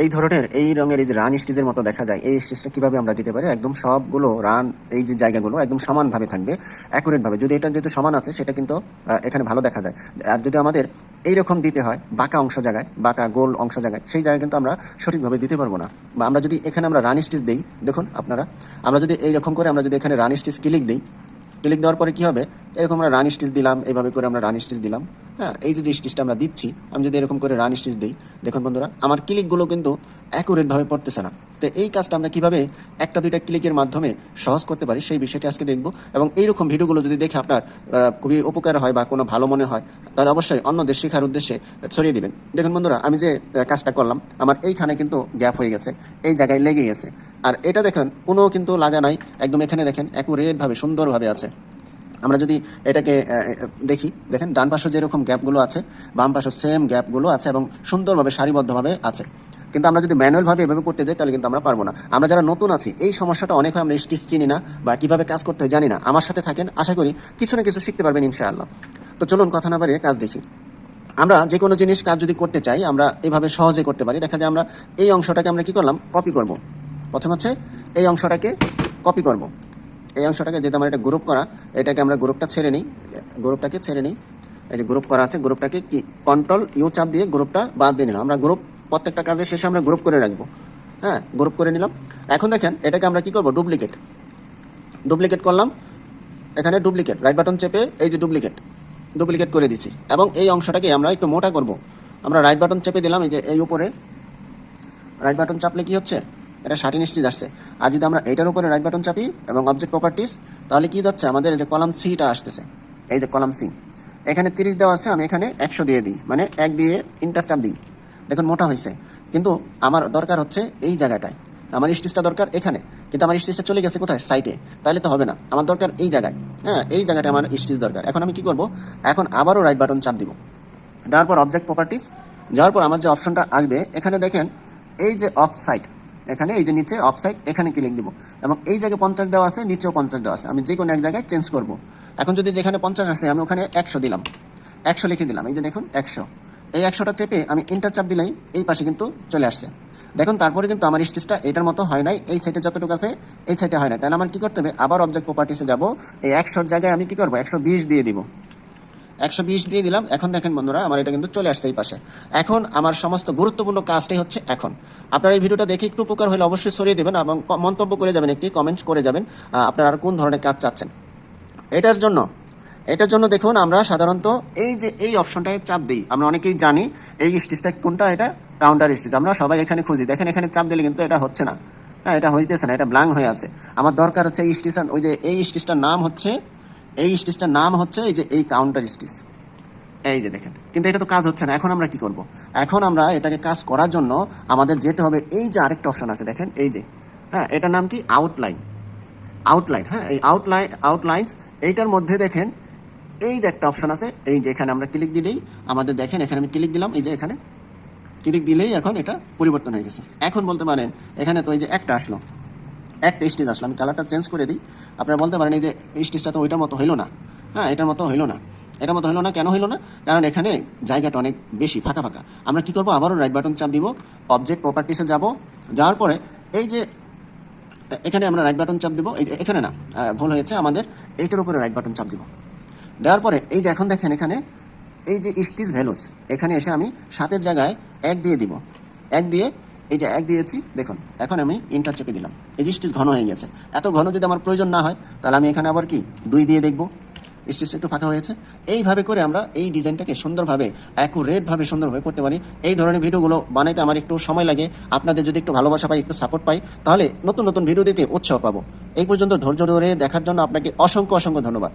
এই ধরনের এই রঙের এই যে রান স্টিচের মতো দেখা যায়, এই স্টিচটা কীভাবে আমরা দিতে পারি? একদম সবগুলো রান এই যে জায়গাগুলো একদম সমানভাবে থাকবে, অ্যাকুরেটভাবে। যদি এটা যেহেতু সমান আছে সেটা কিন্তু এখানে ভালো দেখা যায়। আর যদি আমাদের এইরকম দিতে হয় বাঁকা অংশ জায়গায়, বাঁকা গোল অংশ জায়গায়, সেই জায়গায় কিন্তু আমরা সঠিকভাবে দিতে পারবো না। বা আমরা যদি এখানে আমরা রান স্টিচ দিই, দেখুন আপনারা, আমরা যদি এইরকম করে আমরা যদি এখানে রান স্টিচ ক্লিক দিই, ক্লিক দেওয়ার পরে কী হবে, এরকম আমরা রান স্টিচ দিলাম, এইভাবে করে আমরা রান স্টিচ দিলাম। হ্যাঁ, এই যে স্টিচটা আমরা দিচ্ছি, আমি যদি এরকম করে রান স্টিচ দিই, দেখুন বন্ধুরা আমার ক্লিকগুলো কিন্তু অ্যাকুরেটভাবে পড়তেছে না। তো এই কাজটা আমরা কীভাবে একটা দুইটা ক্লিকের মাধ্যমে সহজ করতে পারি সেই বিষয়টি আজকে দেখব। এবং এইরকম ভিডিওগুলো যদি দেখে আপনার খুবই উপকার হয় বা কোনো ভালো মনে হয়, তাহলে অবশ্যই অন্যদের শেখার উদ্দেশ্যে ছড়িয়ে দিবেন। দেখুন বন্ধুরা, আমি যে কাজটা করলাম, আমার এইখানে কিন্তু গ্যাপ হয়ে গেছে, এই জায়গায় লেগে গেছে। আর এটা দেখেন কোনো কিন্তু লাগা নাই, একদম এখানে দেখেন অ্যাকুরেটভাবে সুন্দরভাবে আছে। আমরা যদি এটাকে দেখি, দেখেন ডান পাশে যেরকম গ্যাপগুলো আছে, বাম পাশে সেম গ্যাপগুলো আছে এবং সুন্দরভাবে সারিবদ্ধভাবে আছে। কিন্তু আমরা যদি ম্যানুয়ালভাবে এভাবে করতে যাই তাহলে কিন্তু আমরা পারবো না। আমরা যারা নতুন আছি, এই সমস্যাটা অনেক হয়, আমরা স্টিচ চিনি না বা কীভাবে কাজ করতে হয় জানি না। আমার সাথে থাকেন, আশা করি কিছু না কিছু শিখতে পারবেন ইনশাআল্লাহ। তো চলুন কথা না বাড়িয়ে কাজ দেখি। আমরা যে কোনো জিনিস কাজ যদি করতে চাই, আমরা এভাবে সহজে করতে পারি। দেখা যায় আমরা এই অংশটাকে আমরা কী করলাম, কপি করব। প্রথম হচ্ছে এই অংশটাকে কপি করব। এই অংশটাকে যেহেতু আমার এটা গ্রুপ করা, এটাকে আমরা গ্রুপটা ছেড়ে নিই, গ্রুপটাকে ছেড়ে নিই। এই যে গ্রুপ করা আছে, গ্রুপটাকে কি কন্ট্রোল ইউ চাপ দিয়ে গ্রুপটা বাদ দিয়ে নিলাম। আমরা গ্রুপ প্রত্যেকটা কাজের শেষে আমরা গ্রুপ করে রাখবো। হ্যাঁ, গ্রুপ করে নিলাম। এখন দেখেন এটাকে আমরা কি করব, ডুপ্লিকেট। ডুপ্লিকেট করলাম, এখানে ডুপ্লিকেট, রাইট বাটন চেপে এই যে ডুপ্লিকেট করে দিচ্ছি। এবং এই অংশটাকে আমরা একটু মোটা করব। আমরা রাইট বাটন চেপে দিলাম, এই যে এই উপরে রাইট বাটন চাপলে কি হচ্ছে, এটা 13 স্টিচ আসছে। আর যদি আমরা এটার উপরে রাইট বাটন চাপি এবং অবজেক্ট প্রপার্টিস, তাহলে কি যাচ্ছে, আমাদের এই যে কলাম সিটা আসতেছে, এই যে কলাম সি, এখানে 30 দেওয়া আছে, আমি এখানে 100 দিয়ে দিই, মানে 1 দিয়ে ইন্টার চাপ দিই। দেখুন মোটা হয়েছে, কিন্তু আমার দরকার হচ্ছে এই জায়গাটায়, আমার স্টিচটা দরকার এখানে, কিন্তু আমার স্টিচটা চলে গেছে কোথায়, সাইডে, তাহলে তো হবে না। আমার দরকার এই জায়গায়, হ্যাঁ এই জায়গাটা আমার স্টিচ দরকার। এখন আমি কি করব, এখন আবারও রাইট বাটন চাপ দিব, দেওয়ার পর অবজেক্ট প্রপার্টিস, যাওয়ার পর আমার যে অপশনটা আসবে, এখানে দেখেন এই যে অফ সাইড, এখানে এই যে নিচে অফ সাইড, এখানে ক্লিক দিব। এবং এই জায়গায় 50 দেওয়া আছে, নিচেও 50 দেওয়া আছে, আমি যে কোনো এক জায়গায় চেঞ্জ করব। এখন যদি যেখানে 50 আসে, আমি ওখানে 100 দিলাম, 100 লিখে দিলাম। এই যে দেখুন 100, এই 100টা চেপে আমি ইন্টার চাপ দিলেই এই পাশে কিন্তু চলে আসছে। দেখুন তারপরে কিন্তু আমার স্টিচটা এটার মতো হয় নাই, এই সাইডে যতটুকু আছে এই সাইডে হয় না। তাহলে আমার কী করতে হবে, আবার অবজেক্ট প্রপার্টিসে যাব, এই 100 জায়গায় আমি কী করবো, 120 দিয়ে দিব, 120 দিয়ে দিলাম। এখন দেখেন বন্ধুরা, আমার এটা কিন্তু চলে আসছে এই পাশে। এখন আমার সমস্ত গুরুত্বপূর্ণ কাজটাই হচ্ছে এখন। আপনারা এই ভিডিওটা দেখে একটু উপকার হলে অবশ্যই ছড়িয়ে দেবেন এবং মন্তব্য করে যাবেন, একটি কমেন্টস করে যাবেন আপনারা আর কোন ধরনের কাজ চাচ্ছেন। এটার জন্য দেখুন আমরা সাধারণত এই যে এই অপশনটায় চাপ দিই, আমরা অনেকেই জানি এই স্টিচটা কোনটা, এটা কাউন্টার স্টিচ, আমরা সবাই এখানে খুঁজি। দেখেন এখানে চাপ দিলে কিন্তু এটা হচ্ছে না, হ্যাঁ এটা হইতেছে না, এটা ব্ল্যাঙ্ক হয়ে আছে। আমার দরকার হচ্ছে এই স্টিচ, ওই যে এই স্টিচটার নাম হচ্ছে, এই স্টিচটার নাম হচ্ছে এই যে এই কাউন্টার স্টিচ, এই যে দেখেন। কিন্তু এটা তো কাজ হচ্ছে না, এখন আমরা কি করব, এখন আমরা এটাকে কাজ করার জন্য আমাদের যেতে হবে এই যে আরেকটা অপশন আছে, দেখেন এই যে, হ্যাঁ এটার নাম কি, আউটলাইন। হ্যাঁ এই আউটলাইন্স, এইটার মধ্যে দেখেন এই যে একটা অপশন আছে, এই যে এখানে আমরা ক্লিক দিলেই আমাদের দেখেন, এখানে আমি ক্লিক দিলাম, এই যে এখানে ক্লিক দিলেই এখন এটা পরিবর্তন হয়ে গেছে। এখন বলতে পারেন এখানে তো এই যে একটা আসলো, একটা স্টিচ আসলো, আমি কালারটা চেঞ্জ করে দিই। আপনারা বলতে পারেন এই যে স্টিচটা তো ওইটার মতো হইলো না, হ্যাঁ এটার মতো হইলো না, এটার মতো হইলো না। কেন হইলো না, কারণ এখানে জায়গাটা অনেক বেশি ফাঁকা। আমরা কি করব, আবারও রাইট বাটন চাপ দিব, অবজেক্ট প্রপার্টিসে যাব, যাওয়ার পরে এই যে এখানে আমরা রাইট বাটন চাপ দিব, এই যে এখানে না, ভুল হয়েছে, আমাদের এইটার উপরে রাইট বাটন চাপ দিব। দেওয়ার পরে এই যে এখন দেখেন এখানে এই যে স্টিচ ভ্যালুস, এখানে এসে আমি 7-এর জায়গায় 1 দিয়ে দিব, 1 দিয়ে এই যে 1 দিয়েছি, দেখুন এখন আমি ইন্টার চেপে দিলাম, এই যে স্টিচ ঘন হয়ে গেছে। এত ঘন যদি আমার প্রয়োজন না হয়, তাহলে আমি এখানে আবার কি 2 দিয়ে দেখব, স্টিচ একটু ফাঁকা হয়েছে। এইভাবে করে আমরা এই ডিজাইনটাকে সুন্দরভাবে অ্যাকুরেটভাবে সুন্দরভাবে করতে পারি। এই ধরনের ভিডিওগুলো বানাইতে আমার একটু সময় লাগে, আপনাদের যদি একটু ভালোবাসা পাই, একটু সাপোর্ট পাই, তাহলে নতুন নতুন ভিডিও দিতে উৎসাহ পাবো। এই পর্যন্ত ধৈর্য ধরে দেখার জন্য আপনাকে অসংখ্য ধন্যবাদ।